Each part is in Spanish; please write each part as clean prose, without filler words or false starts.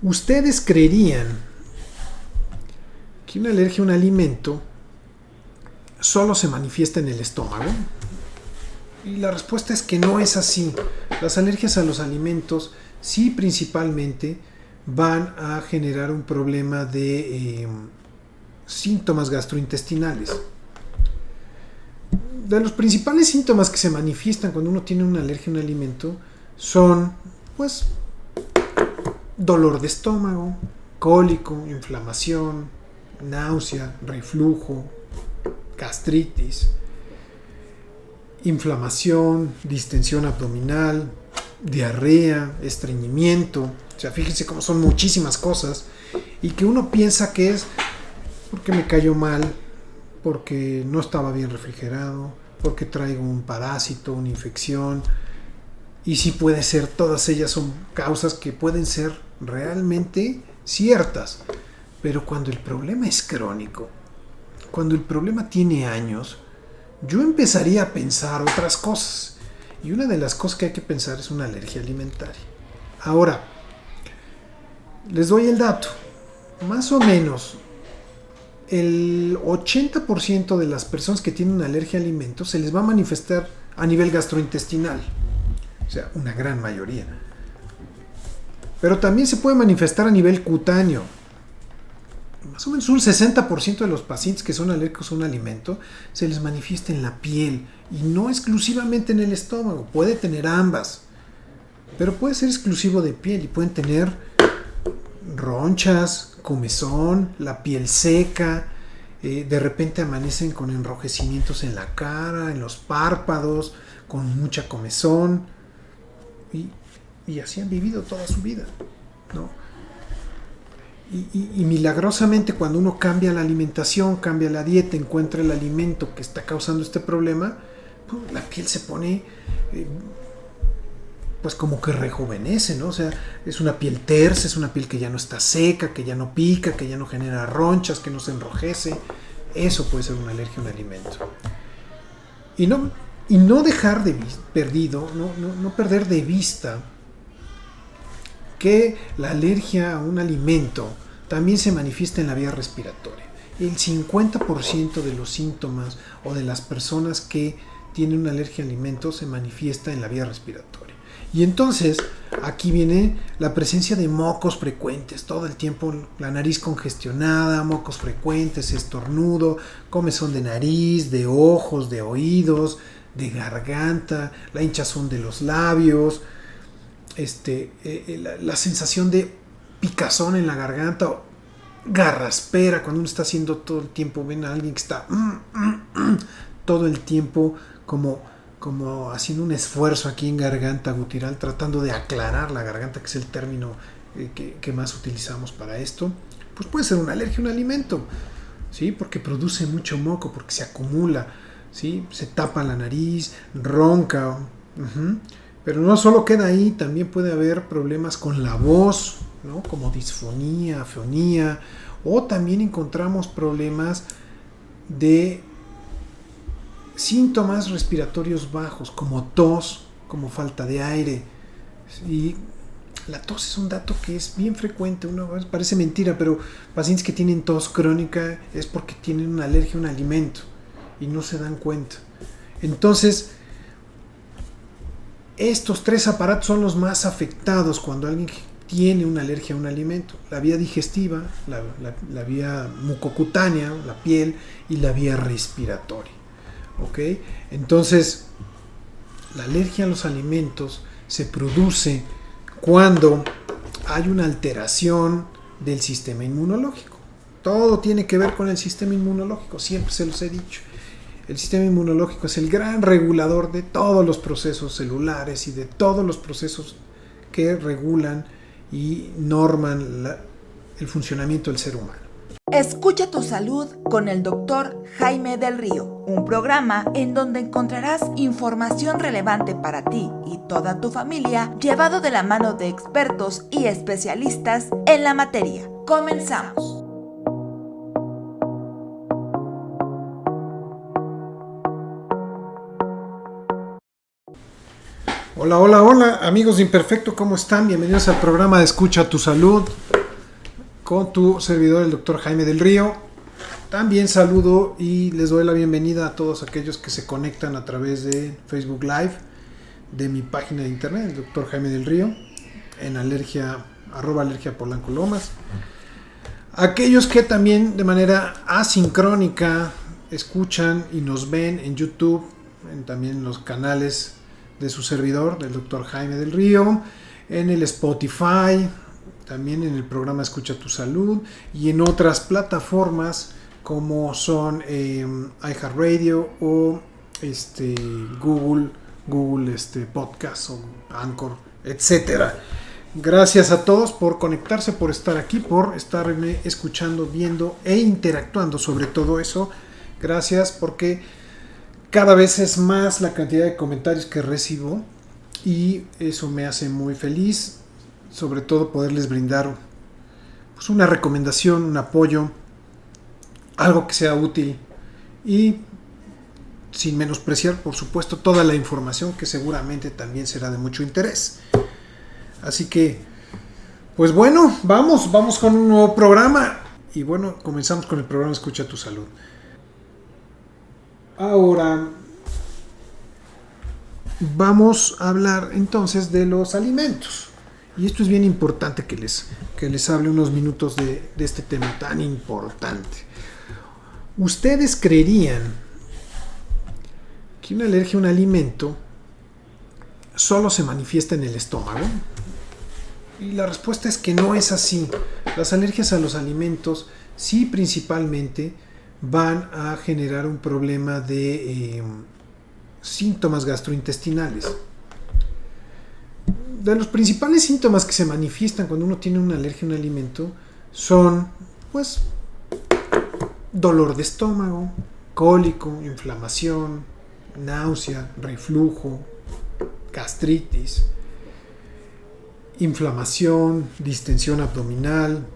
¿Ustedes creerían que una alergia a un alimento solo se manifiesta en el estómago? Y la respuesta es que no es así. Las alergias a los alimentos sí principalmente van a generar un problema de síntomas gastrointestinales. De los principales síntomas que se manifiestan cuando uno tiene una alergia a un alimento son, pues, dolor de estómago, cólico, inflamación, náusea, reflujo, gastritis, inflamación, distensión abdominal, diarrea, estreñimiento. O sea, fíjense cómo son muchísimas cosas y que uno piensa que es porque me cayó mal, porque no estaba bien refrigerado, porque traigo un parásito, una infección. Y sí puede ser, todas ellas son causas que pueden ser realmente ciertas. Pero cuando el problema es crónico, cuando el problema tiene años, yo empezaría a pensar otras cosas. Y una de las cosas que hay que pensar es una alergia alimentaria. Ahora, les doy el dato. Más o menos, el 80% de las personas que tienen una alergia a alimentos se les va a manifestar a nivel gastrointestinal. O sea, una gran mayoría. Pero también se puede manifestar a nivel cutáneo. Más o menos un 60% de los pacientes que son alérgicos a un alimento se les manifiesta en la piel y no exclusivamente en el estómago. Puede tener ambas, pero puede ser exclusivo de piel y pueden tener ronchas, comezón, la piel seca, de repente amanecen con enrojecimientos en la cara, en los párpados, con mucha comezón y así han vivido toda su vida, ¿no? Y milagrosamente cuando uno cambia la alimentación, cambia la dieta, encuentra el alimento que está causando este problema, pues la piel se pone pues como que rejuvenece, ¿no? O sea, es una piel tersa, es una piel que ya no está seca, que ya no pica, que ya no genera ronchas, que no se enrojece. Eso puede ser una alergia a un alimento. Y no dejar de perdido, no perder de vista que la alergia a un alimento también se manifiesta en la vía respiratoria. El 50% de los síntomas o de las personas que tienen una alergia a alimentos se manifiesta en la vía respiratoria. Y entonces aquí viene la presencia de mocos frecuentes, todo el tiempo la nariz congestionada, mocos frecuentes, estornudo, comezón de nariz, de ojos, de oídos, de garganta, la hinchazón de los labios, la sensación de picazón en la garganta, garraspera cuando uno está haciendo todo el tiempo, ven a alguien que está todo el tiempo como haciendo un esfuerzo aquí en garganta gutural, tratando de aclarar la garganta, que es el término que más utilizamos para esto. Pues puede ser una alergia a un alimento, ¿sí? Porque produce mucho moco, porque se acumula, ¿sí? Se tapa la nariz, ronca. Pero no solo queda ahí, también puede haber problemas con la voz, ¿no? Como disfonía, afonía, o también encontramos problemas de síntomas respiratorios bajos, como tos, como falta de aire. Y la tos es un dato que es bien frecuente, parece mentira, pero pacientes que tienen tos crónica es porque tienen una alergia a un alimento y no se dan cuenta. Entonces, estos tres aparatos son los más afectados cuando alguien tiene una alergia a un alimento: la vía digestiva, la vía mucocutánea, la piel, y la vía respiratoria. ¿Ok? Entonces, la alergia a los alimentos se produce cuando hay una alteración del sistema inmunológico. Todo tiene que ver con el sistema inmunológico, siempre se los he dicho. El sistema inmunológico es el gran regulador de todos los procesos celulares y de todos los procesos que regulan y norman el funcionamiento del ser humano. Escucha tu salud con el Dr. Jaime del Río, un programa en donde encontrarás información relevante para ti y toda tu familia, llevado de la mano de expertos y especialistas en la materia. Comenzamos. Hola, hola, hola, amigos de Imperfecto, ¿cómo están? Bienvenidos al programa de Escucha tu Salud. con tu servidor, el doctor Jaime del Río. También saludo y les doy la bienvenida a todos aquellos que se conectan a través de Facebook Live de mi página de internet, el doctor Jaime del Río, en @alergia Polanco Lomas. Aquellos que también de manera asincrónica escuchan y nos ven en YouTube, también los canales de su servidor, del doctor Jaime del Río, en el Spotify, también en el programa Escucha tu Salud y en otras plataformas como son iHeartRadio o Google Podcast o Anchor, etcétera. Gracias a todos por conectarse, por estar aquí, por estarme escuchando, viendo e interactuando sobre todo eso. Gracias, porque cada vez es más la cantidad de comentarios que recibo y eso me hace muy feliz, sobre todo poderles brindar pues una recomendación, un apoyo, algo que sea útil y sin menospreciar, por supuesto, toda la información que seguramente también será de mucho interés. Así que, pues bueno, vamos con un nuevo programa. Y bueno, comenzamos con el programa Escucha tu Salud. Ahora, vamos a hablar entonces de los alimentos. Y esto es bien importante que les hable unos minutos de este tema tan importante. ¿Ustedes creerían que una alergia a un alimento solo se manifiesta en el estómago? Y la respuesta es que no es así. Las alergias a los alimentos sí principalmente van a generar un problema de síntomas gastrointestinales. De los principales síntomas que se manifiestan cuando uno tiene una alergia a un alimento son, pues, dolor de estómago, cólico, inflamación, náusea, reflujo, gastritis, inflamación, distensión abdominal,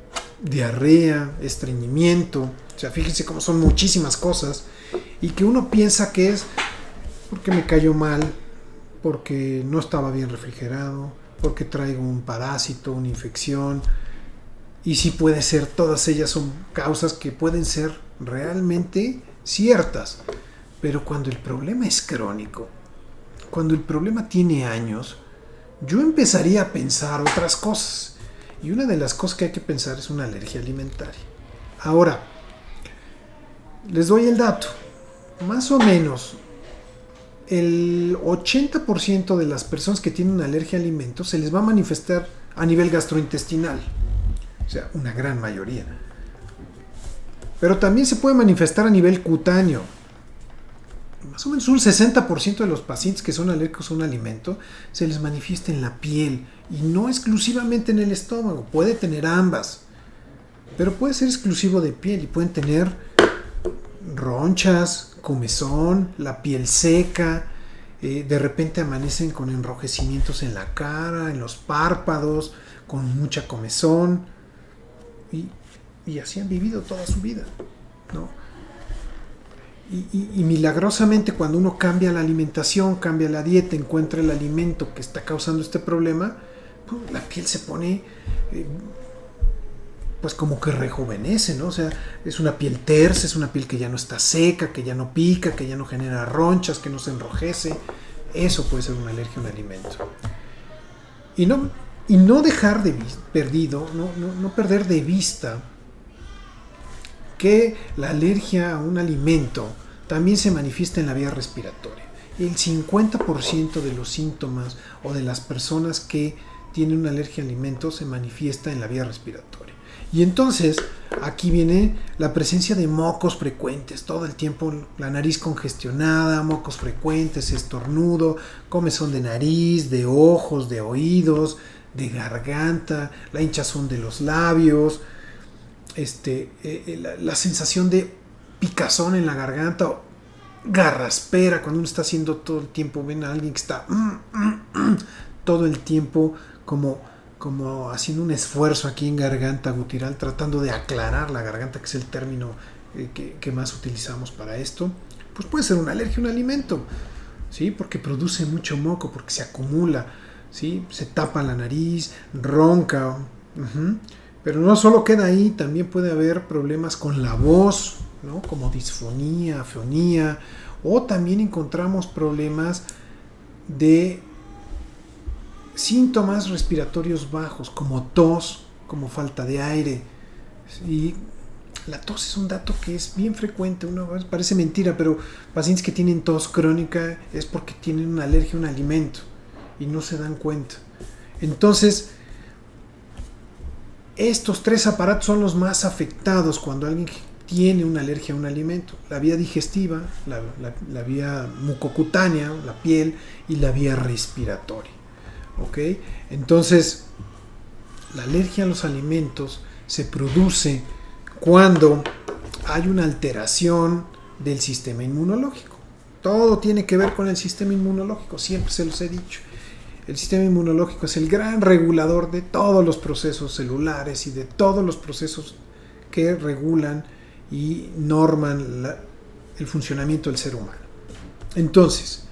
diarrea, estreñimiento. O sea, fíjense cómo son muchísimas cosas y que uno piensa que es porque me cayó mal, porque no estaba bien refrigerado, porque traigo un parásito, una infección. Y sí puede ser, todas ellas son causas que pueden ser realmente ciertas. Pero cuando el problema es crónico, cuando el problema tiene años, yo empezaría a pensar otras cosas. Y una de las cosas que hay que pensar es una alergia alimentaria. Ahora, les doy el dato. Más o menos, el 80% de las personas que tienen una alergia a alimentos se les va a manifestar a nivel gastrointestinal. O sea, una gran mayoría. Pero también se puede manifestar a nivel cutáneo. Más o menos un 60% de los pacientes que son alérgicos a un alimento se les manifiesta en la piel y no exclusivamente en el estómago. Puede tener ambas, pero puede ser exclusivo de piel y pueden tener ronchas, comezón, la piel seca, de repente amanecen con enrojecimientos en la cara, en los párpados, con mucha comezón y así han vivido toda su vida, ¿no? Y milagrosamente cuando uno cambia la alimentación, cambia la dieta, encuentra el alimento que está causando este problema, pues la piel se pone pues como que rejuvenece, ¿no? O sea, es una piel tersa, es una piel que ya no está seca, que ya no pica, que ya no genera ronchas, que no se enrojece. Eso puede ser una alergia a un alimento. Y no dejar de no perder de vista que la alergia a un alimento también se manifiesta en la vía respiratoria. El 50% de los síntomas o de las personas que tienen una alergia a alimentos se manifiesta en la vía respiratoria. Y entonces aquí viene la presencia de mocos frecuentes, todo el tiempo la nariz congestionada, mocos frecuentes, estornudo, comezón de nariz, de ojos, de oídos, de garganta, la hinchazón de los labios, la sensación de picazón en la garganta, o garraspera cuando uno está haciendo todo el tiempo, ven a alguien que está todo el tiempo como haciendo un esfuerzo aquí en garganta gutural, tratando de aclarar la garganta, que es el término que más utilizamos para esto, pues puede ser una alergia a un alimento, ¿sí? Porque produce mucho moco, porque se acumula, ¿sí? Se tapa la nariz, ronca, Pero no solo queda ahí, también puede haber problemas con la voz, ¿no? Como disfonía, afonía, o también encontramos problemas de síntomas respiratorios bajos, como tos, como falta de aire. Y la tos es un dato que es bien frecuente, parece mentira, pero pacientes que tienen tos crónica es porque tienen una alergia a un alimento y no se dan cuenta. Entonces, estos 3 aparatos son los más afectados cuando alguien tiene una alergia a un alimento: la vía digestiva, la vía mucocutánea, la piel, y la vía respiratoria. ¿Ok? Entonces, la alergia a los alimentos se produce cuando hay una alteración del sistema inmunológico. Todo tiene que ver con el sistema inmunológico, siempre se los he dicho. El sistema inmunológico es el gran regulador de todos los procesos celulares y de todos los procesos que regulan y norman el funcionamiento del ser humano. Entonces,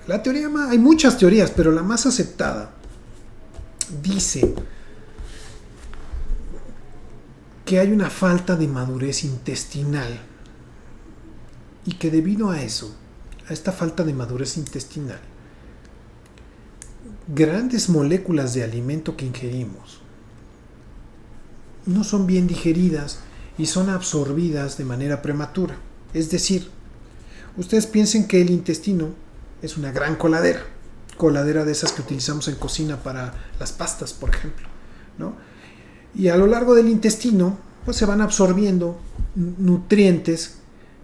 la teoría, hay muchas teorías, pero la más aceptada dice que hay una falta de madurez intestinal y que debido a eso, a esta falta de madurez intestinal, grandes moléculas de alimento que ingerimos no son bien digeridas y son absorbidas de manera prematura. Es decir, ustedes piensen que el intestino es una gran coladera de esas que utilizamos en cocina para las pastas, por ejemplo, ¿no? Y a lo largo del intestino, pues se van absorbiendo nutrientes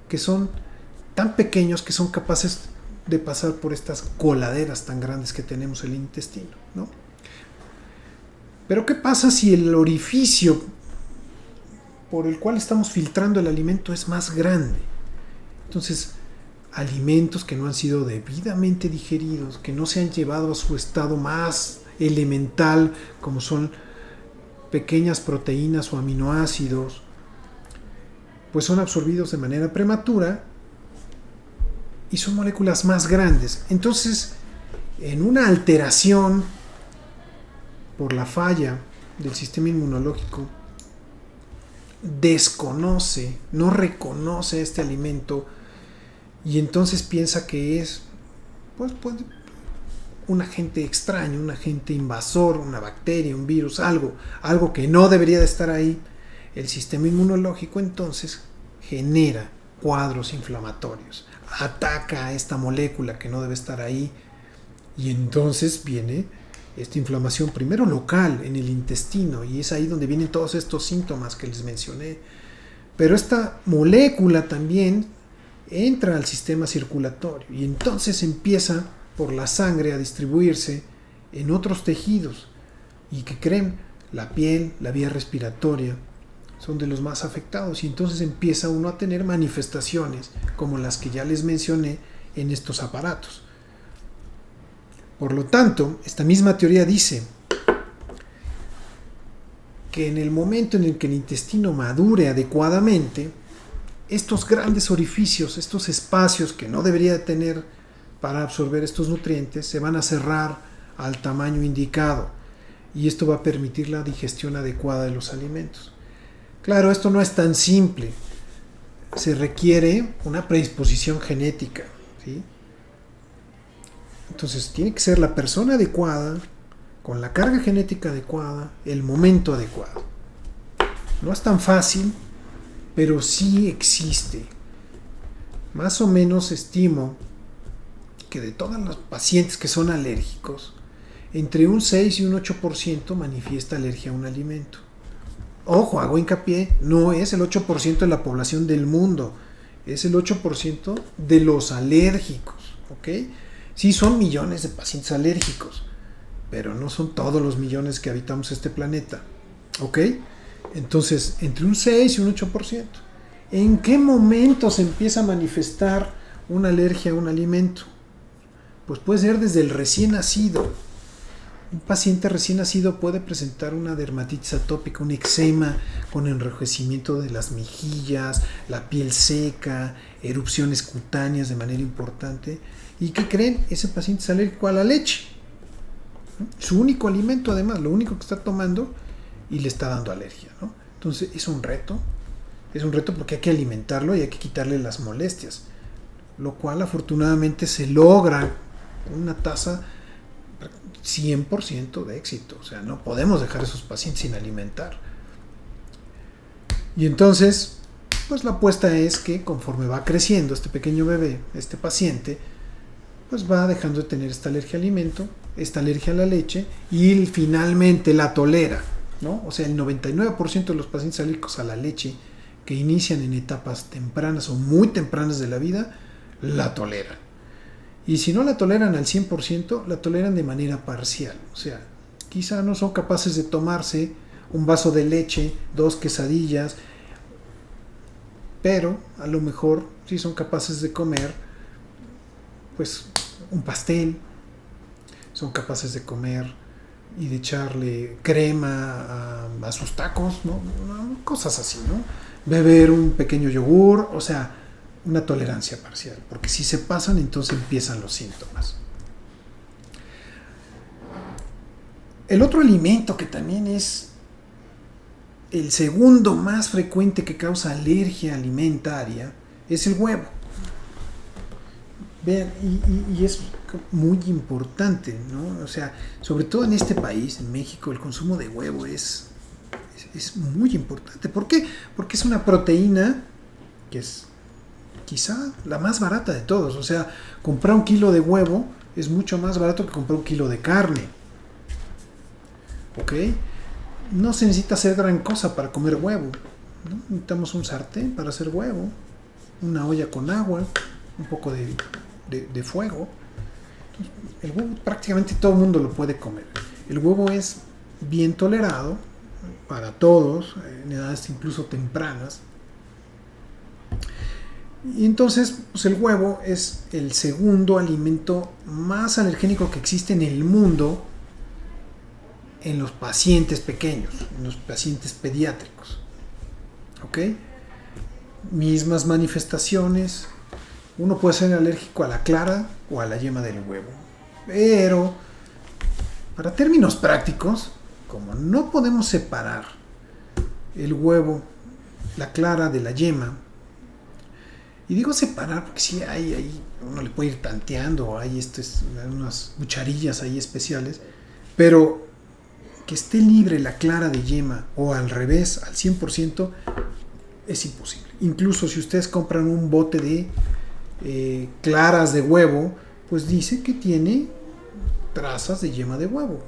que son tan pequeños que son capaces de pasar por estas coladeras tan grandes que tenemos en el intestino, ¿no? Pero ¿qué pasa si el orificio por el cual estamos filtrando el alimento es más grande? Entonces, alimentos que no han sido debidamente digeridos, que no se han llevado a su estado más elemental, como son pequeñas proteínas o aminoácidos, pues son absorbidos de manera prematura y son moléculas más grandes. Entonces, en una alteración por la falla del sistema inmunológico, desconoce, no reconoce este alimento y entonces piensa que es pues un agente extraño, un agente invasor, una bacteria, un virus, algo que no debería de estar ahí. El sistema inmunológico entonces genera cuadros inflamatorios, ataca a esta molécula que no debe estar ahí y entonces viene esta inflamación primero local en el intestino y es ahí donde vienen todos estos síntomas que les mencioné. Pero esta molécula también entra al sistema circulatorio y entonces empieza por la sangre a distribuirse en otros tejidos. ¿Y qué creen? La piel, la vía respiratoria son de los más afectados y entonces empieza uno a tener manifestaciones como las que ya les mencioné en estos aparatos. Por lo tanto, esta misma teoría dice que en el momento en el que el intestino madure adecuadamente, estos grandes orificios, estos espacios que no debería de tener para absorber estos nutrientes, se van a cerrar al tamaño indicado y esto va a permitir la digestión adecuada de los alimentos. Claro, esto no es tan simple. Se requiere una predisposición genética, ¿sí? Entonces tiene que ser la persona adecuada, con la carga genética adecuada, el momento adecuado. No es tan fácil, pero sí existe. Más o menos estimo que de todos los pacientes que son alérgicos, entre un 6 y un 8% manifiesta alergia a un alimento. Ojo, hago hincapié, no es el 8% de la población del mundo, es el 8% de los alérgicos, ¿ok? Sí, son millones de pacientes alérgicos, pero no son todos los millones que habitamos este planeta, ¿ok? Entonces, entre un 6 y un 8%. ¿En qué momento se empieza a manifestar una alergia a un alimento? Pues puede ser desde el recién nacido. Un paciente recién nacido puede presentar una dermatitis atópica, un eczema con enrojecimiento de las mejillas, la piel seca, erupciones cutáneas de manera importante. ¿Y qué creen? Ese paciente es alérgico a la leche. Su único alimento, además, lo único que está tomando, y le está dando alergia, ¿no? Entonces es un reto porque hay que alimentarlo y hay que quitarle las molestias, lo cual afortunadamente se logra con una tasa 100% de éxito. O sea, no podemos dejar a esos pacientes sin alimentar. Y entonces, pues la apuesta es que conforme va creciendo este pequeño bebé, este paciente, pues va dejando de tener esta alergia al alimento, esta alergia a la leche, y finalmente la tolera, ¿no? O sea, el 99% de los pacientes alérgicos a la leche que inician en etapas tempranas o muy tempranas de la vida, la toleran. Y si no la toleran al 100%, la toleran de manera parcial. O sea, quizá no son capaces de tomarse un vaso de leche, 2 quesadillas, pero a lo mejor sí son capaces de comer pues un pastel, son capaces de comer y de echarle crema a sus tacos, ¿no? Cosas así, ¿no? Beber un pequeño yogur, o sea, una tolerancia parcial, porque si se pasan, entonces empiezan los síntomas. El otro alimento que también es el segundo más frecuente que causa alergia alimentaria es el huevo. Vean, y es muy importante, ¿no? O sea, sobre todo en este país, en México, el consumo de huevo es muy importante. ¿Por qué? Porque es una proteína que es quizá la más barata de todos. O sea, comprar un kilo de huevo es mucho más barato que comprar un kilo de carne. ¿Ok? No se necesita hacer gran cosa para comer huevo, ¿no? Necesitamos un sartén para hacer huevo, una olla con agua, un poco de fuego. Entonces, el huevo prácticamente todo el mundo lo puede comer. El huevo es bien tolerado para todos, en edades incluso tempranas. Y entonces, pues el huevo es el segundo alimento más alergénico que existe en el mundo en los pacientes pequeños, en los pacientes pediátricos. ¿Ok? Mismas manifestaciones. Uno puede ser alérgico a la clara o a la yema del huevo. Pero, para términos prácticos, como no podemos separar el huevo, la clara de la yema, y digo separar porque sí hay uno le puede ir tanteando, hay unas cucharillas ahí especiales, pero que esté libre la clara de yema o al revés, al 100%, es imposible. Incluso si ustedes compran un bote de claras de huevo, pues dice que tiene trazas de yema de huevo.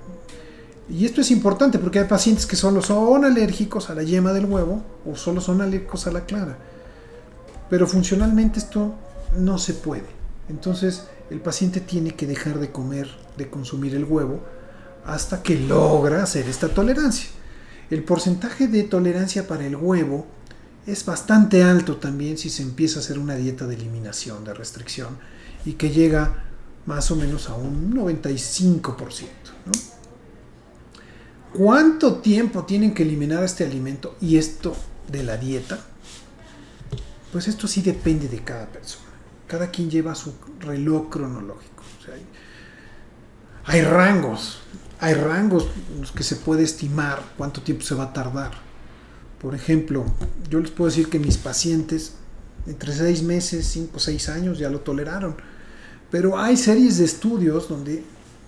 Y esto es importante porque hay pacientes que solo son alérgicos a la yema del huevo o solo son alérgicos a la clara. Pero funcionalmente esto no se puede. Entonces el paciente tiene que dejar de consumir el huevo hasta que logra hacer esta tolerancia. El porcentaje de tolerancia para el huevo es bastante alto también si se empieza a hacer una dieta de eliminación, de restricción, y que llega más o menos a un 95%, ¿no? ¿Cuánto tiempo tienen que eliminar este alimento y esto de la dieta? Pues esto sí depende de cada persona. Cada quien lleva su reloj cronológico. O sea, hay rangos en los que se puede estimar cuánto tiempo se va a tardar. Por ejemplo, yo les puedo decir que mis pacientes entre 6 meses, 5 o 6 años ya lo toleraron. Pero hay series de estudios donde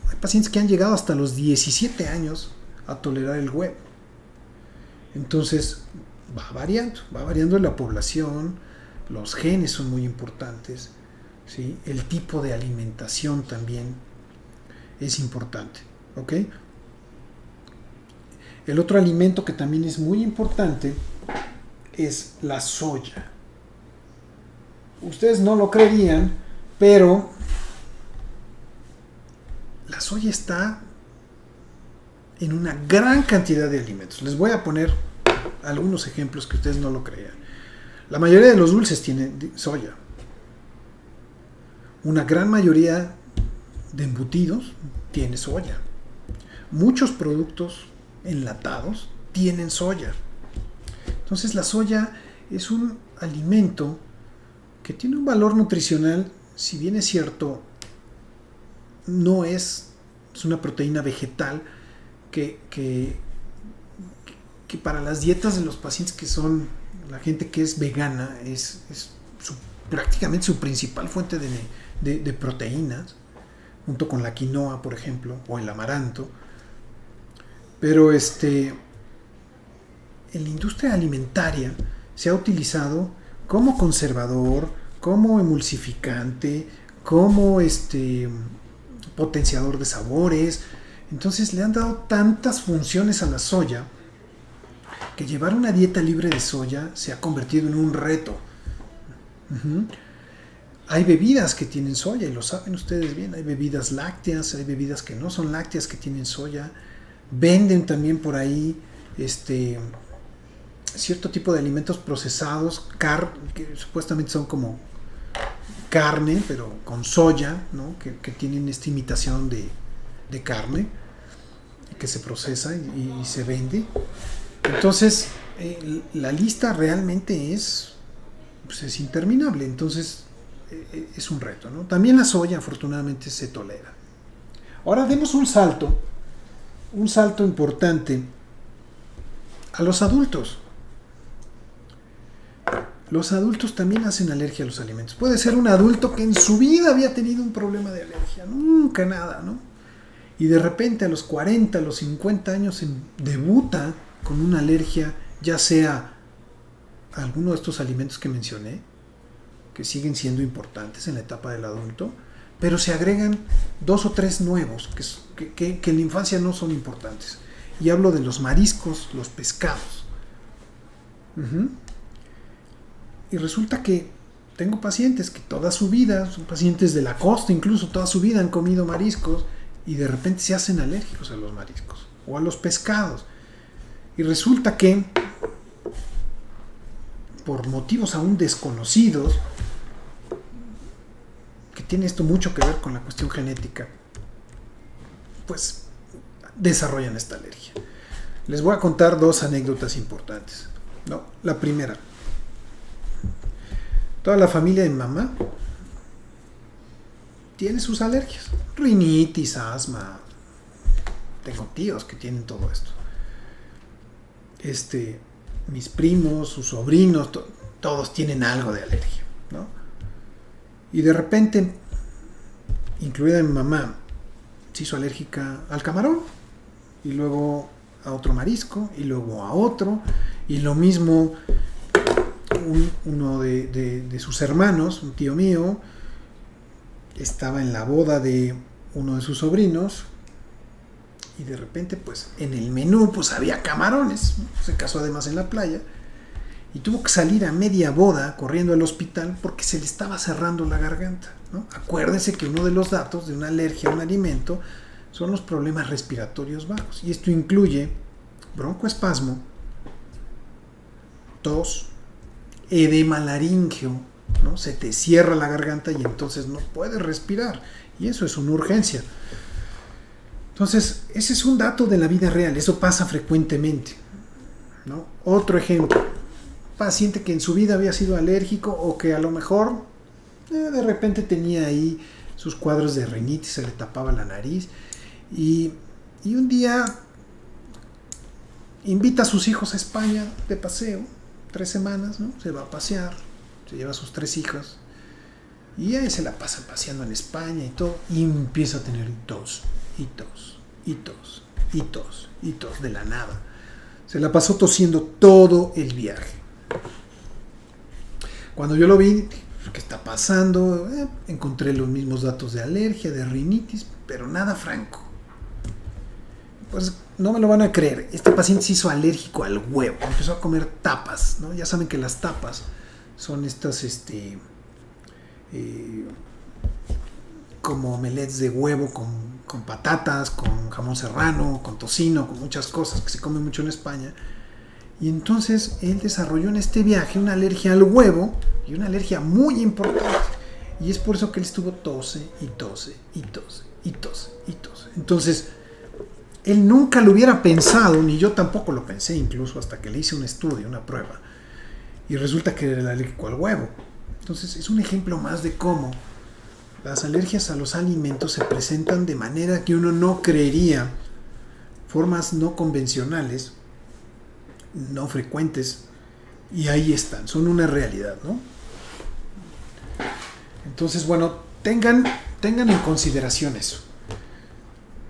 hay pacientes que han llegado hasta los 17 años a tolerar el huevo. Entonces va variando la población, los genes son muy importantes, ¿sí? El tipo de alimentación también es importante, ¿ok? El otro alimento que también es muy importante es la soya. Ustedes no lo creerían, pero la soya está en una gran cantidad de alimentos. Les voy a poner algunos ejemplos que ustedes no lo crean. La mayoría de los dulces tienen soya. Una gran mayoría de embutidos tiene soya. Muchos productos enlatados tienen soya. Entonces la soya es un alimento que tiene un valor nutricional, si bien es cierto, es una proteína vegetal que que para las dietas de los pacientes que son, la gente que es vegana, es prácticamente su principal fuente de proteínas, junto con la quinoa, por ejemplo, o el amaranto. Pero en la industria alimentaria se ha utilizado como conservador, como emulsificante, como potenciador de sabores. Entonces le han dado tantas funciones a la soya que llevar una dieta libre de soya se ha convertido en un reto. Hay bebidas que tienen soya, y lo saben ustedes bien. Hay bebidas lácteas, hay bebidas que no son lácteas que tienen soya. Venden también por ahí cierto tipo de alimentos procesados, que supuestamente son como carne, pero con soya, ¿no? que tienen esta imitación de carne, que se procesa y se vende. Entonces, la lista realmente es interminable. Entonces, es un reto, ¿no? También la soya, afortunadamente, se tolera. Ahora demos un salto importante a los adultos. Los adultos también hacen alergia a los alimentos. Puede ser un adulto que en su vida había tenido un problema de alergia, nunca nada, ¿no? Y de repente a los 40, a los 50 años debuta con una alergia, ya sea a alguno de estos alimentos que mencioné, que siguen siendo importantes en la etapa del adulto, pero se agregan 2 o 3 nuevos que en la infancia no son importantes. Y hablo de los mariscos, los pescados. Y resulta que tengo pacientes que toda su vida, son pacientes de la costa, incluso toda su vida han comido mariscos y de repente se hacen alérgicos a los mariscos o a los pescados. Y resulta que, por motivos aún desconocidos, que tiene esto mucho que ver con la cuestión genética, pues desarrollan esta alergia. Les voy a contar 2 anécdotas importantes, ¿no? La primera: toda la familia de mamá tiene sus alergias, rinitis, asma. Tengo tíos que tienen todo esto. Mis primos, sus sobrinos, todos tienen algo de alergia, ¿no? Y de repente, incluida mi mamá, se hizo alérgica al camarón, y luego a otro marisco, y luego a otro, y lo mismo uno de sus hermanos, un tío mío, estaba en la boda de uno de sus sobrinos, y de repente, pues, en el menú, pues, había camarones. Se casó además en la playa, y tuvo que salir a media boda corriendo al hospital porque se le estaba cerrando la garganta, ¿no? Acuérdense que uno de los datos de una alergia a un alimento son los problemas respiratorios bajos, y esto incluye broncoespasmo, tos, edema laríngeo, ¿no? Se te cierra la garganta y entonces no puedes respirar, y eso es una urgencia. Entonces, ese es un dato de la vida real, eso pasa frecuentemente, ¿no? Otro ejemplo: paciente que en su vida había sido alérgico, o que a lo mejor de repente tenía ahí sus cuadros de rinitis, se le tapaba la nariz, y un día invita a sus hijos a España de paseo, 3 semanas, ¿no? Se va a pasear, se lleva a sus 3 hijos, y ahí se la pasan paseando en España y todo, y empieza a tener tos, y tos, y tos, y tos, y tos, de la nada. Se la pasó tosiendo todo el viaje. Cuando yo lo vi, ¿qué está pasando? Encontré los mismos datos de alergia, de rinitis, pero nada franco. Pues no me lo van a creer. Este paciente se hizo alérgico al huevo. Empezó a comer tapas, ¿no? Ya saben que las tapas son estas, como omelets de huevo con patatas, con jamón serrano, con tocino, con muchas cosas que se come mucho en España. Y entonces él desarrolló en este viaje una alergia al huevo, y una alergia muy importante. Y es por eso que él estuvo tose y tose y tose y tose y tose. Entonces, él nunca lo hubiera pensado, ni yo tampoco lo pensé, incluso hasta que le hice un estudio, una prueba, y resulta que era alérgico al huevo. Entonces, es un ejemplo más de cómo las alergias a los alimentos se presentan de manera que uno no creería, formas no convencionales, no frecuentes, y ahí están, son una realidad, ¿no? Entonces, bueno, tengan en consideración eso.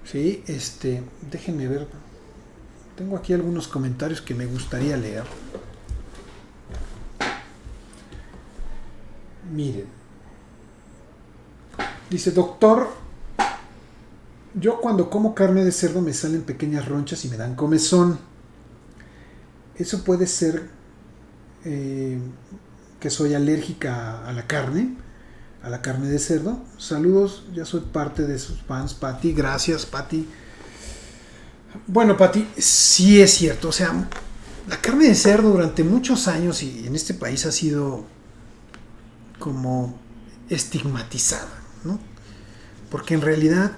Sí, déjenme ver. Tengo aquí algunos comentarios que me gustaría leer. Miren. Dice, doctor, yo cuando como carne de cerdo me salen pequeñas ronchas y me dan comezón. Eso puede ser que soy alérgica a la carne de cerdo. Saludos, ya soy parte de sus fans, Pati. Gracias, Pati. Bueno, Pati, sí es cierto. O sea, la carne de cerdo durante muchos años y en este país ha sido como estigmatizada, ¿no? Porque en realidad,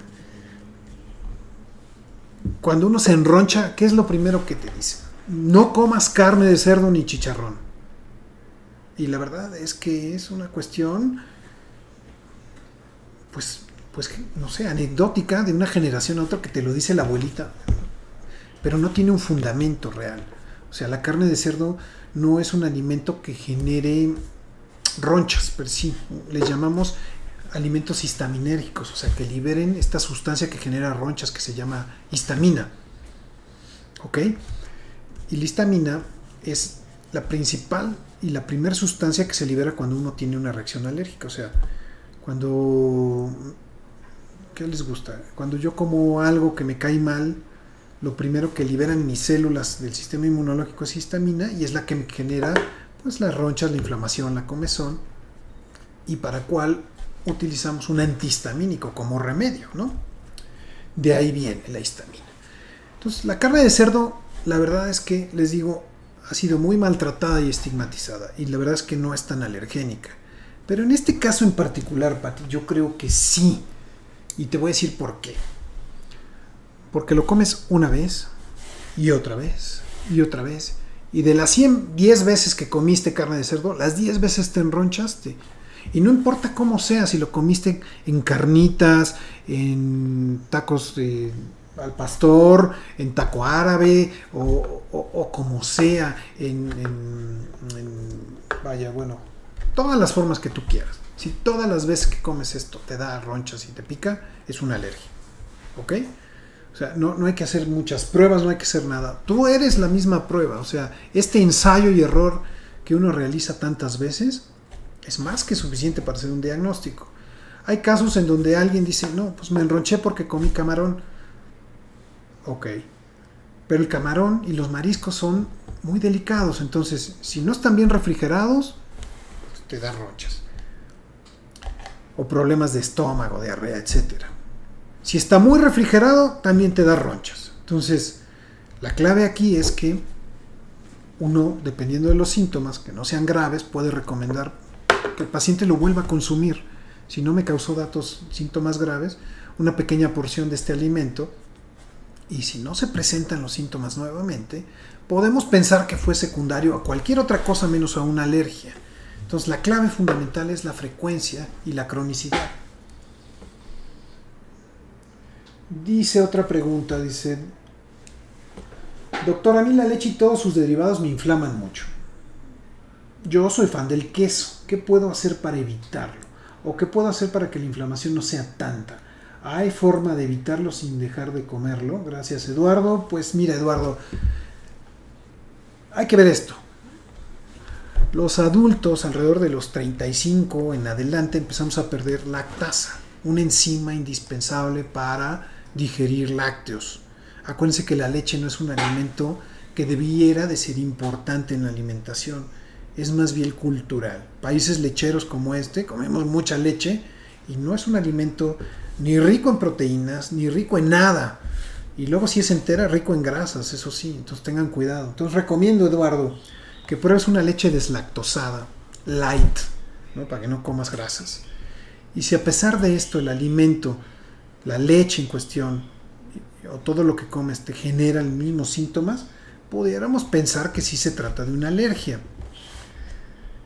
cuando uno se enroncha, ¿qué es lo primero que te dicen? No comas carne de cerdo ni chicharrón. Y la verdad es que es una cuestión, pues no sé, anecdótica de una generación a otra, que te lo dice la abuelita, pero no tiene un fundamento real. O sea, la carne de cerdo no es un alimento que genere ronchas, pero sí, les llamamos alimentos histaminérgicos, o sea, que liberen esta sustancia que genera ronchas, que se llama histamina. ¿Ok? Y la histamina es la principal y la primera sustancia que se libera cuando uno tiene una reacción alérgica. O sea, cuando... ¿Qué les gusta? Cuando yo como algo que me cae mal, lo primero que liberan mis células del sistema inmunológico es histamina, y es la que me genera pues las ronchas, la inflamación, la comezón, y para cual utilizamos un antihistamínico como remedio, ¿no? De ahí viene la histamina. Entonces, la carne de cerdo, la verdad es que, les digo, ha sido muy maltratada y estigmatizada, y la verdad es que no es tan alergénica. Pero en este caso en particular, Pati, yo creo que sí. Y te voy a decir por qué. Porque lo comes una vez, y otra vez, y otra vez. Y de las 10 veces que comiste carne de cerdo, las 10 veces te enronchaste. Y no importa cómo sea, si lo comiste en carnitas, en tacos al pastor, en taco árabe, o como sea, vaya, bueno, todas las formas que tú quieras. Si todas las veces que comes esto te da ronchas y te pica, es una alergia. ¿Ok? O sea, no hay que hacer muchas pruebas, no hay que hacer nada. Tú eres la misma prueba. O sea, este ensayo y error que uno realiza tantas veces es más que suficiente para hacer un diagnóstico. Hay casos en donde alguien dice, no, pues me enronché porque comí camarón. Ok. Pero el camarón y los mariscos son muy delicados. Entonces, si no están bien refrigerados, pues te da ronchas. O problemas de estómago, diarrea, etcétera. Si está muy refrigerado, también te da ronchas. Entonces, la clave aquí es que uno, dependiendo de los síntomas, que no sean graves, puede recomendar que el paciente lo vuelva a consumir. Si no me causó síntomas graves, una pequeña porción de este alimento, y si no se presentan los síntomas nuevamente, podemos pensar que fue secundario a cualquier otra cosa menos a una alergia. Entonces, la clave fundamental es la frecuencia y la cronicidad. Dice otra pregunta, dice, doctor, a mí la leche y todos sus derivados me inflaman mucho. Yo soy fan del queso. ¿Qué puedo hacer para evitarlo? ¿O qué puedo hacer para que la inflamación no sea tanta? ¿Hay forma de evitarlo sin dejar de comerlo? Gracias, Eduardo. Pues mira, Eduardo, hay que ver esto. Los adultos, alrededor de los 35 en adelante, empezamos a perder lactasa, una enzima indispensable para digerir lácteos. Acuérdense que la leche no es un alimento que debiera de ser importante en la alimentación, es más bien cultural. Países lecheros como este, comemos mucha leche y no es un alimento ni rico en proteínas, ni rico en nada. Y luego si es entera, rico en grasas, eso sí, entonces tengan cuidado. Entonces recomiendo, Eduardo, que pruebes una leche deslactosada, light, ¿no? Para que no comas grasas. Y si a pesar de esto el alimento, la leche en cuestión, o todo lo que comes te genera los mismos síntomas, pudiéramos pensar que sí se trata de una alergia.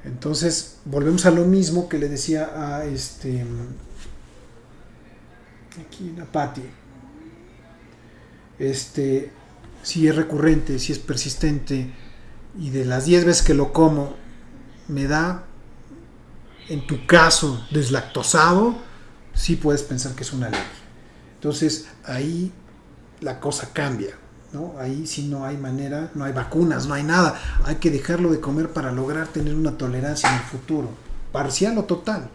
Entonces, volvemos a lo mismo que le decía a aquí a Pati. Si es recurrente, si es persistente, y de las 10 veces que lo como me da, en tu caso, deslactosado, sí puedes pensar que es una alergia. Entonces ahí la cosa cambia, ¿no? Ahí sí no hay manera, no hay vacunas, no hay nada. Hay que dejarlo de comer para lograr tener una tolerancia en el futuro, parcial o total.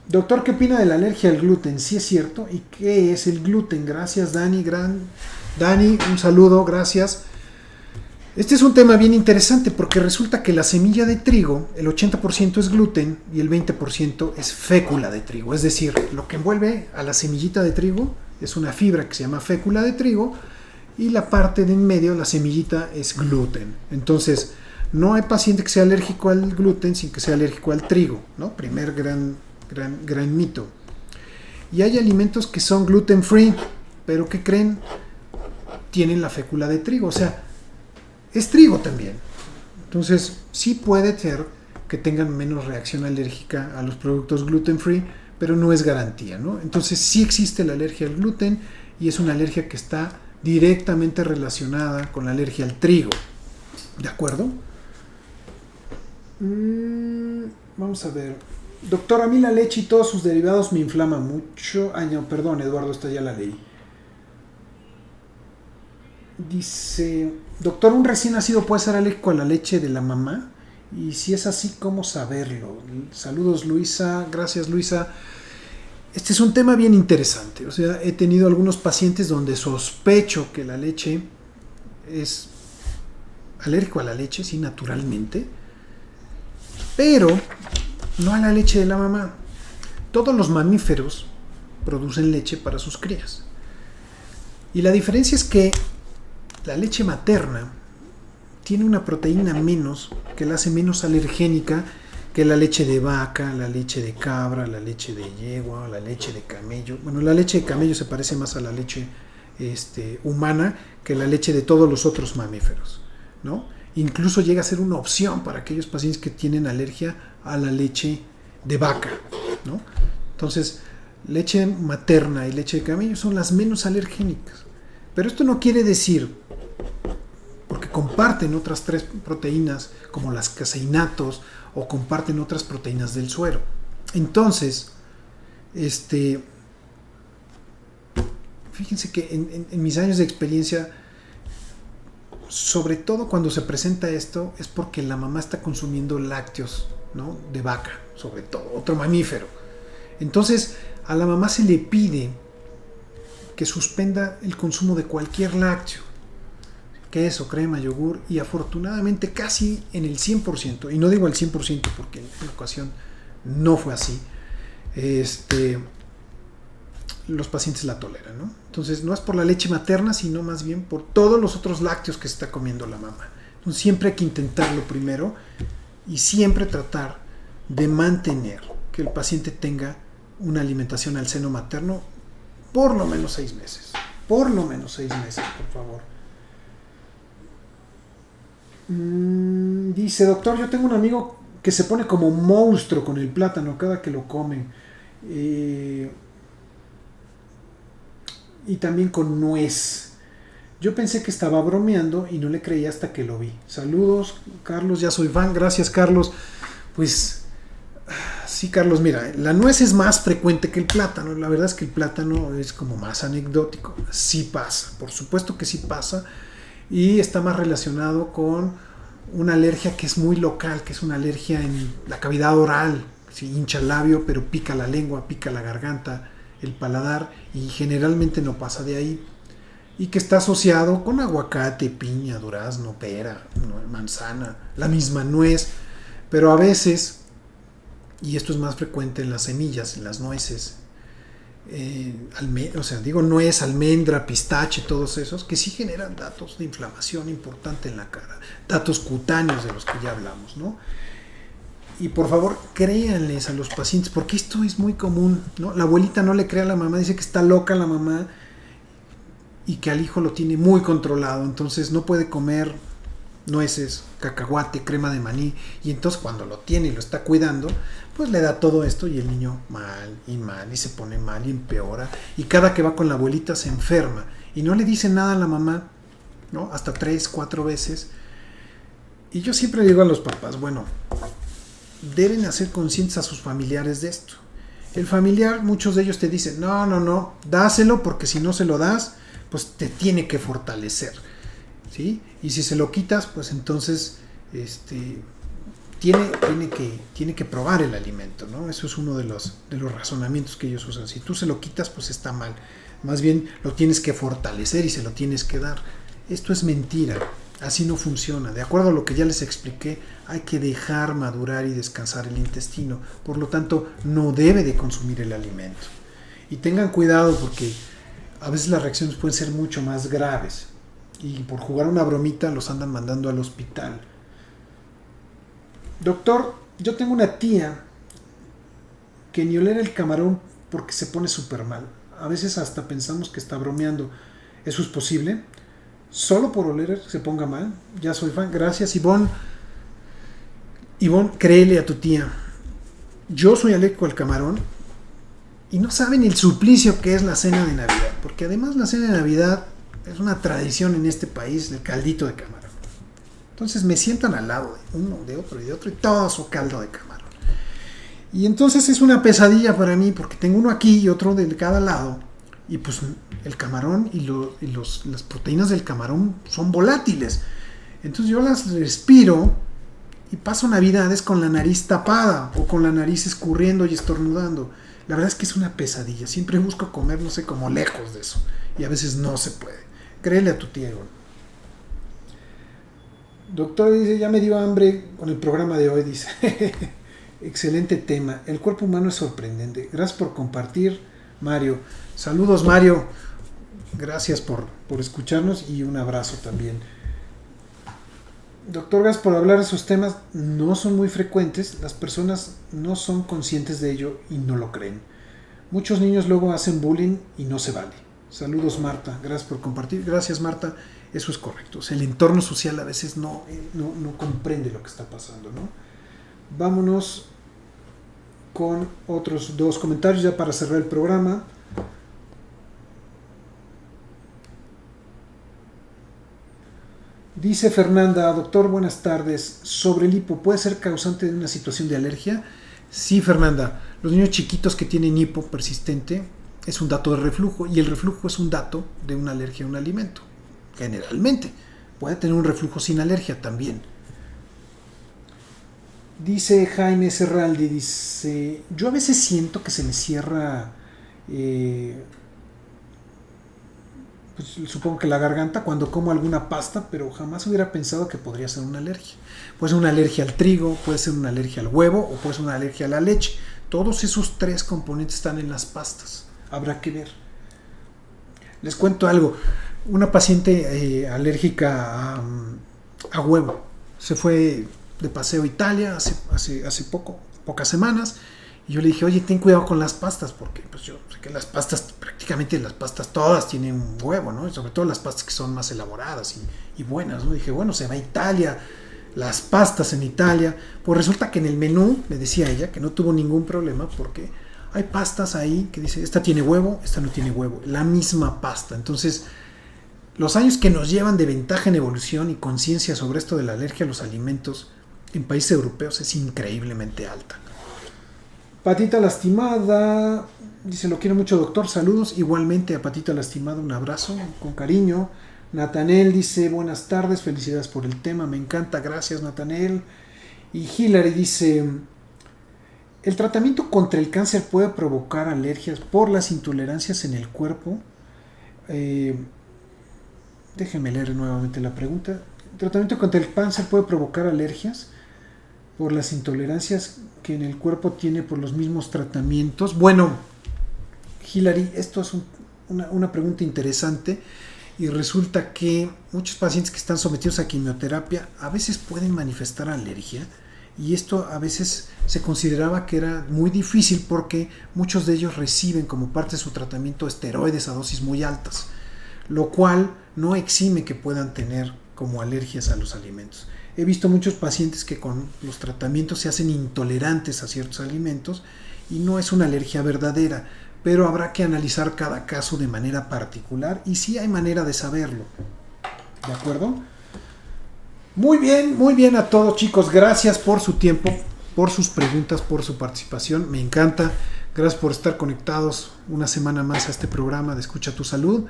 Doctor, ¿qué opina de la alergia al gluten? ¿Sí es cierto? ¿Y qué es el gluten? Gracias, Dani. Dani, un saludo, gracias. Este es un tema bien interesante porque resulta que la semilla de trigo, el 80% es gluten y el 20% es fécula de trigo. Es decir, lo que envuelve a la semillita de trigo es una fibra que se llama fécula de trigo y la parte de en medio, la semillita, es gluten. Entonces, no hay paciente que sea alérgico al gluten sin que sea alérgico al trigo, ¿no? Primer gran mito. Y hay alimentos que son gluten free, pero ¿qué creen? Tienen la fécula de trigo, o sea, es trigo también. Entonces, sí puede ser que tengan menos reacción alérgica a los productos gluten free, pero no es garantía, ¿no? Entonces, sí existe la alergia al gluten y es una alergia que está directamente relacionada con la alergia al trigo. ¿De acuerdo? Vamos a ver. Doctor, a mí la leche y todos sus derivados me inflaman mucho. Ay, no, perdón, Eduardo, esta ya la leí. Dice, doctor, ¿un recién nacido puede ser alérgico a la leche de la mamá? Y si es así, ¿cómo saberlo? Saludos, Luisa. Gracias, Luisa. Este es un tema bien interesante. O sea, he tenido algunos pacientes donde sospecho que la leche es alérgico a la leche, sí, naturalmente, pero no a la leche de la mamá. Todos los mamíferos producen leche para sus crías. Y la diferencia es que la leche materna tiene una proteína menos que la hace menos alergénica que la leche de vaca, la leche de cabra, la leche de yegua, la leche de camello. Bueno, la leche de camello se parece más a la leche humana que la leche de todos los otros mamíferos, ¿no? Incluso llega a ser una opción para aquellos pacientes que tienen alergia a la leche de vaca, ¿no? Entonces, leche materna y leche de camello son las menos alergénicas. Pero esto no quiere decir, porque comparten otras 3 proteínas como las caseinatos o comparten otras proteínas del suero. Entonces, fíjense que en mis años de experiencia, sobre todo cuando se presenta esto, es porque la mamá está consumiendo lácteos, ¿no? De vaca, sobre todo, otro mamífero. Entonces, a la mamá se le pide que suspenda el consumo de cualquier lácteo, queso, crema, yogur, y afortunadamente casi en el 100%, y no digo el 100% porque en una ocasión no fue así, los pacientes la toleran, ¿no? Entonces no es por la leche materna, sino más bien por todos los otros lácteos que se está comiendo la mamá. Entonces siempre hay que intentarlo primero y siempre tratar de mantener que el paciente tenga una alimentación al seno materno por lo menos 6 meses. Por lo menos 6 meses, por favor. Dice, doctor, yo tengo un amigo que se pone como monstruo con el plátano cada que lo comen. Y también con nuez. Yo pensé que estaba bromeando y no le creí hasta que lo vi. Saludos, Carlos, ya soy fan. Gracias, Carlos. Pues sí, Carlos, mira, la nuez es más frecuente que el plátano. La verdad es que el plátano es como más anecdótico. Sí pasa, por supuesto que sí pasa. Y está más relacionado con una alergia que es muy local, que es una alergia en la cavidad oral. Sí, hincha el labio, pero pica la lengua, pica la garganta, el paladar, y generalmente no pasa de ahí. Y que está asociado con aguacate, piña, durazno, pera, manzana, la misma nuez. Pero a veces, y esto es más frecuente en las semillas, en las nueces, nuez, almendra, pistache, todos esos, que sí generan datos de inflamación importante en la cara, datos cutáneos de los que ya hablamos, ¿no? Y por favor, créanles a los pacientes, porque esto es muy común, ¿no? La abuelita no le cree a la mamá, dice que está loca la mamá y que al hijo lo tiene muy controlado, entonces no puede comer nueces, cacahuate, crema de maní, y entonces cuando lo tiene y lo está cuidando, pues le da todo esto y el niño mal y se pone mal y empeora, y cada que va con la abuelita se enferma y no le dice nada a la mamá, ¿no? Hasta 3, 4 veces, Y yo siempre digo a los papás, bueno, deben hacer conscientes a sus familiares de esto. El familiar, muchos de ellos te dicen, no, dáselo porque si no se lo das, pues te tiene que fortalecer, ¿sí? Y si se lo quitas, pues entonces tiene que probar el alimento, ¿no? Eso es uno de los razonamientos que ellos usan. Si tú se lo quitas, pues está mal. Más bien lo tienes que fortalecer y se lo tienes que dar. Esto es mentira. Así no funciona. De acuerdo a lo que ya les expliqué, hay que dejar madurar y descansar el intestino. Por lo tanto, no debe de consumir el alimento. Y tengan cuidado porque a veces las reacciones pueden ser mucho más graves. Y por jugar una bromita los andan mandando al hospital. Doctor, yo tengo una tía que ni oler el camarón porque se pone súper mal. A veces hasta pensamos que está bromeando. ¿Eso es posible? Solo por oler se ponga mal. Ya soy fan. Gracias, Ivonne. Ivonne, créele a tu tía. Yo soy alérgico al camarón y no saben el suplicio que es la cena de Navidad. Porque además la cena de Navidad es una tradición en este país del caldito de camarón. Entonces me sientan al lado de uno, de otro y de otro y todo su caldo de camarón. Y entonces es una pesadilla para mí porque tengo uno aquí y otro de cada lado. Y pues el camarón y las proteínas del camarón son volátiles. Entonces yo las respiro y paso navidades con la nariz tapada o con la nariz escurriendo y estornudando. La verdad es que es una pesadilla. Siempre busco comer, no sé, como lejos de eso. Y a veces no se puede. Créele a tu tía, Ivonne. Doctor, dice, ya me dio hambre con el programa de hoy, dice. Excelente tema. El cuerpo humano es sorprendente. Gracias por compartir, Mario. Saludos, Mario. Gracias por escucharnos y un abrazo también. Doctor, gracias por hablar de esos temas. No son muy frecuentes. Las personas no son conscientes de ello y no lo creen. Muchos niños luego hacen bullying y no se vale. Saludos, Marta. Gracias por compartir. Gracias, Marta. Eso es correcto. O sea, el entorno social a veces no comprende lo que está pasando, ¿no? Vámonos con otros dos comentarios ya para cerrar el programa. Dice Fernanda, doctor, buenas tardes. Sobre el hipo, ¿puede ser causante de una situación de alergia? Sí, Fernanda. Los niños chiquitos que tienen hipo persistente es un dato de reflujo y el reflujo es un dato de una alergia a un alimento. Generalmente. Puede tener un reflujo sin alergia también. Dice Jaime Serraldi, dice, yo a veces siento que se me cierra, pues, supongo que la garganta cuando como alguna pasta, pero jamás hubiera pensado que podría ser una alergia. Puede ser una alergia al trigo, puede ser una alergia al huevo o puede ser una alergia a la leche. Todos esos tres componentes están en las pastas. Habrá que ver. Les cuento algo. Una paciente alérgica a huevo se fue de paseo a Italia hace pocas semanas y yo le dije, oye, ten cuidado con las pastas porque pues yo sé que las pastas, prácticamente las pastas todas tienen huevo, ¿no? Y sobre todo las pastas que son más elaboradas y buenas, ¿no? Dije, bueno, se va a Italia, las pastas en Italia, pues resulta que en el menú, me decía ella, que no tuvo ningún problema porque hay pastas ahí que dice, esta tiene huevo, esta no tiene huevo, la misma pasta. Entonces, los años que nos llevan de ventaja en evolución y conciencia sobre esto de la alergia a los alimentos en países europeos es increíblemente alta. Patita Lastimada dice, lo quiero mucho, doctor, saludos. Igualmente a Patita Lastimada, un abrazo con cariño. Natanel dice, buenas tardes, felicidades por el tema, me encanta, gracias Natanel. Y Hilary dice, ¿el tratamiento contra el cáncer puede provocar alergias por las intolerancias en el cuerpo? Déjenme leer nuevamente la pregunta. ¿El tratamiento contra el cáncer puede provocar alergias por las intolerancias que en el cuerpo tiene por los mismos tratamientos? Bueno, Hilary, esto es una pregunta interesante y resulta que muchos pacientes que están sometidos a quimioterapia a veces pueden manifestar alergia y esto a veces se consideraba que era muy difícil porque muchos de ellos reciben como parte de su tratamiento esteroides a dosis muy altas, lo cual no exime que puedan tener como alergias a los alimentos. He visto muchos pacientes que con los tratamientos se hacen intolerantes a ciertos alimentos y no es una alergia verdadera, pero habrá que analizar cada caso de manera particular y sí hay manera de saberlo. ¿De acuerdo? Muy bien a todos, chicos. Gracias por su tiempo, por sus preguntas, por su participación. Me encanta. Gracias por estar conectados una semana más a este programa de Escucha tu Salud.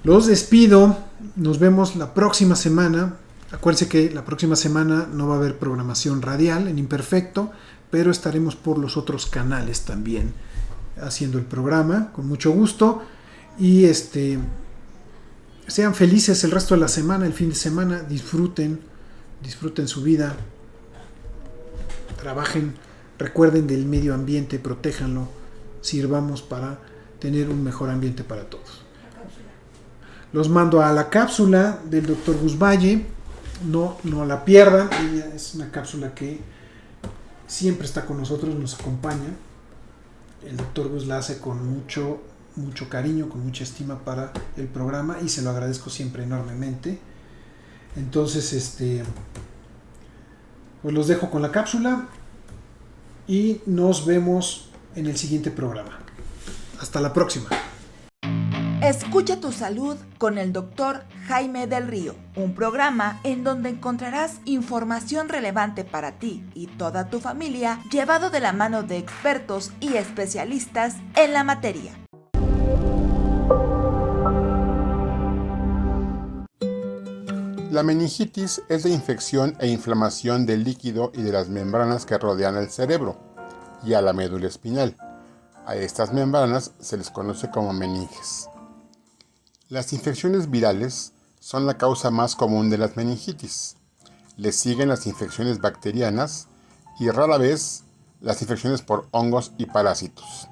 Los despido. Nos vemos la próxima semana. Acuérdense que la próxima semana no va a haber programación radial en Imperfecto, pero estaremos por los otros canales también haciendo el programa con mucho gusto. Y sean felices el resto de la semana, el fin de semana, disfruten su vida, trabajen, recuerden del medio ambiente, protéjanlo, sirvamos para tener un mejor ambiente para todos. Los mando a la cápsula del Dr. Gus Valle, no la pierdan, ella es una cápsula que siempre está con nosotros, nos acompaña. El Dr. Gus la hace con mucho cariño, con mucha estima para el programa y se lo agradezco siempre enormemente. Entonces, pues los dejo con la cápsula y nos vemos en el siguiente programa. Hasta la próxima. Escucha tu salud con el Dr. Jaime del Río, un programa en donde encontrarás información relevante para ti y toda tu familia, llevado de la mano de expertos y especialistas en la materia. La meningitis es la infección e inflamación del líquido y de las membranas que rodean el cerebro y a la médula espinal. A estas membranas se les conoce como meninges. Las infecciones virales son la causa más común de las meningitis. Le siguen las infecciones bacterianas y rara vez las infecciones por hongos y parásitos.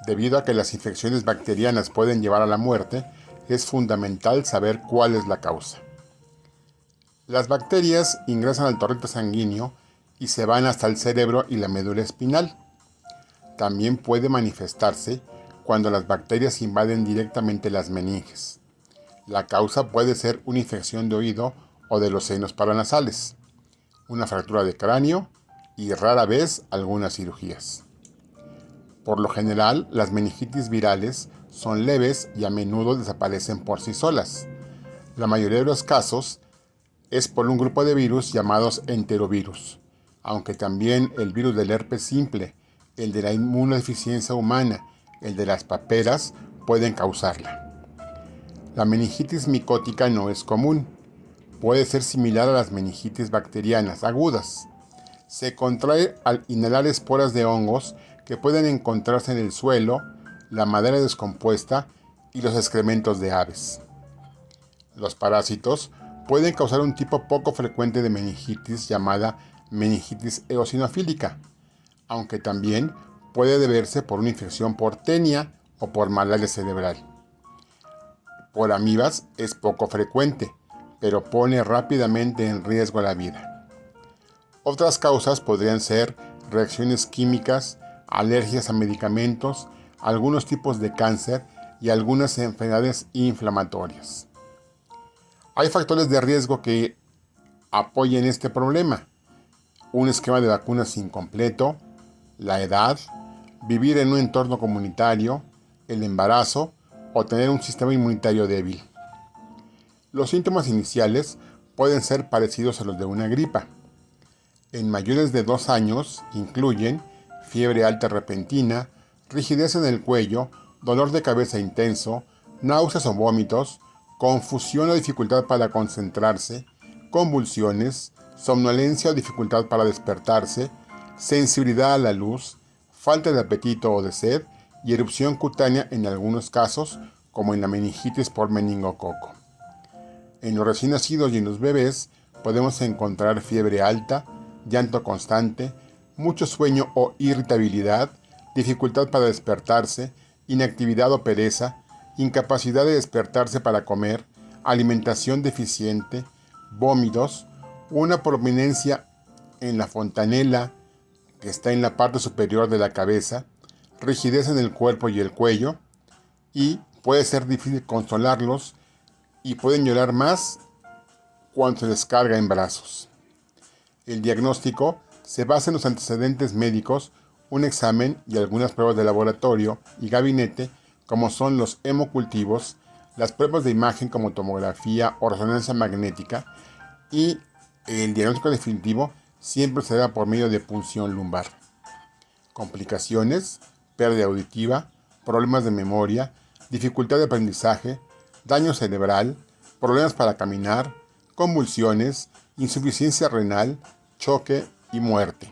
Debido a que las infecciones bacterianas pueden llevar a la muerte, es fundamental saber cuál es la causa. Las bacterias ingresan al torrente sanguíneo y se van hasta el cerebro y la médula espinal. También puede manifestarse cuando las bacterias invaden directamente las meninges. La causa puede ser una infección de oído o de los senos paranasales, una fractura de cráneo y rara vez algunas cirugías. Por lo general, las meningitis virales son leves y a menudo desaparecen por sí solas. La mayoría de los casos es por un grupo de virus llamados enterovirus, aunque también el virus del herpes simple, el de la inmunodeficiencia humana, el de las paperas pueden causarla. La meningitis micótica no es común. Puede ser similar a las meningitis bacterianas agudas. Se contrae al inhalar esporas de hongos que pueden encontrarse en el suelo, la madera descompuesta y los excrementos de aves. Los parásitos pueden causar un tipo poco frecuente de meningitis llamada meningitis eosinofílica, aunque también puede deberse por una infección por tenia o por malaria cerebral. Por amibas es poco frecuente, pero pone rápidamente en riesgo la vida. Otras causas podrían ser reacciones químicas, alergias a medicamentos, algunos tipos de cáncer y algunas enfermedades inflamatorias. Hay factores de riesgo que apoyen este problema: un esquema de vacunas incompleto, la edad, vivir en un entorno comunitario, el embarazo o tener un sistema inmunitario débil. Los síntomas iniciales pueden ser parecidos a los de una gripa. En mayores de 2 años incluyen fiebre alta repentina, rigidez en el cuello, dolor de cabeza intenso, náuseas o vómitos, confusión o dificultad para concentrarse, convulsiones, somnolencia o dificultad para despertarse, sensibilidad a la luz, falta de apetito o de sed y erupción cutánea en algunos casos, como en la meningitis por meningococo. En los recién nacidos y en los bebés podemos encontrar fiebre alta, llanto constante, mucho sueño o irritabilidad, dificultad para despertarse, inactividad o pereza, incapacidad de despertarse para comer, alimentación deficiente, vómitos, una prominencia en la fontanela que está en la parte superior de la cabeza, rigidez en el cuerpo y el cuello, y puede ser difícil consolarlos y pueden llorar más cuando se les carga en brazos. El diagnóstico se basa en los antecedentes médicos, un examen y algunas pruebas de laboratorio y gabinete, como son los hemocultivos, las pruebas de imagen como tomografía o resonancia magnética, y el diagnóstico definitivo siempre se da por medio de punción lumbar. Complicaciones: pérdida auditiva, problemas de memoria, dificultad de aprendizaje, daño cerebral, problemas para caminar, convulsiones, insuficiencia renal, choque y muerte.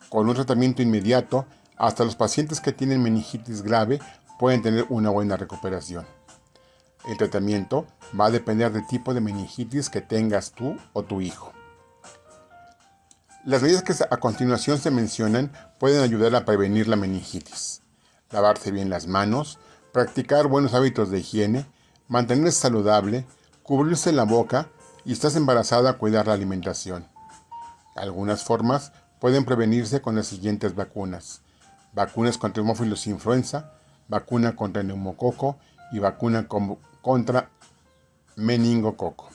Con un tratamiento inmediato, hasta los pacientes que tienen meningitis grave pueden tener una buena recuperación. El tratamiento va a depender del tipo de meningitis que tengas tú o tu hijo. Las medidas que a continuación se mencionan pueden ayudar a prevenir la meningitis: lavarse bien las manos, practicar buenos hábitos de higiene, mantenerse saludable, cubrirse la boca y si estás embarazada, cuidar la alimentación. Algunas formas pueden prevenirse con las siguientes vacunas: vacunas contra hemófilos influenza, vacuna contra neumococo y vacuna contra meningococo.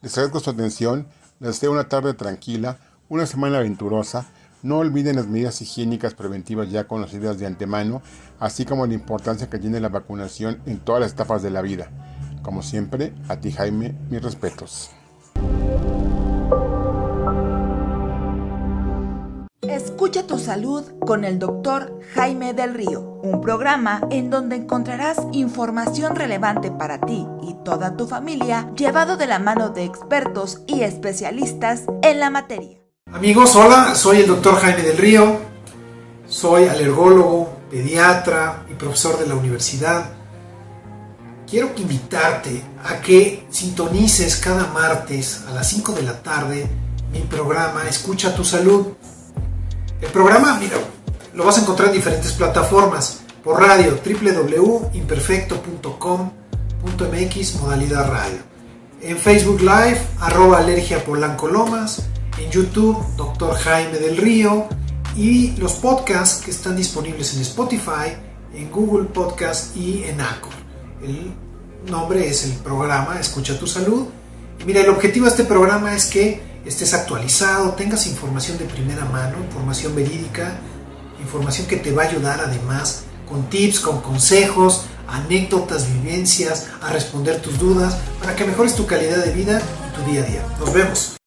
Les agradezco su atención, les deseo una tarde tranquila, una semana aventurosa. No olviden las medidas higiénicas preventivas ya conocidas de antemano, así como la importancia que tiene la vacunación en todas las etapas de la vida. Como siempre, a ti, Jaime, mis respetos. Escucha tu salud con el Dr. Jaime del Río, un programa en donde encontrarás información relevante para ti y toda tu familia, llevado de la mano de expertos y especialistas en la materia. Amigos, hola, soy el Dr. Jaime del Río, soy alergólogo, pediatra y profesor de la universidad. Quiero invitarte a que sintonices cada martes a las 5 de la tarde mi programa Escucha tu Salud. El programa, mira, lo vas a encontrar en diferentes plataformas: por radio, www.imperfecto.com.mx, modalidad radio; en Facebook Live, @alergiapolancolomas; en YouTube, Dr. Jaime del Río; y los podcasts que están disponibles en Spotify, en Google Podcast y en Anchor. El nombre es el programa Escucha tu Salud. Y mira, el objetivo de este programa es que estés actualizado, tengas información de primera mano, información verídica, información que te va a ayudar además con tips, con consejos, anécdotas, vivencias, a responder tus dudas, para que mejores tu calidad de vida y tu día a día. Nos vemos.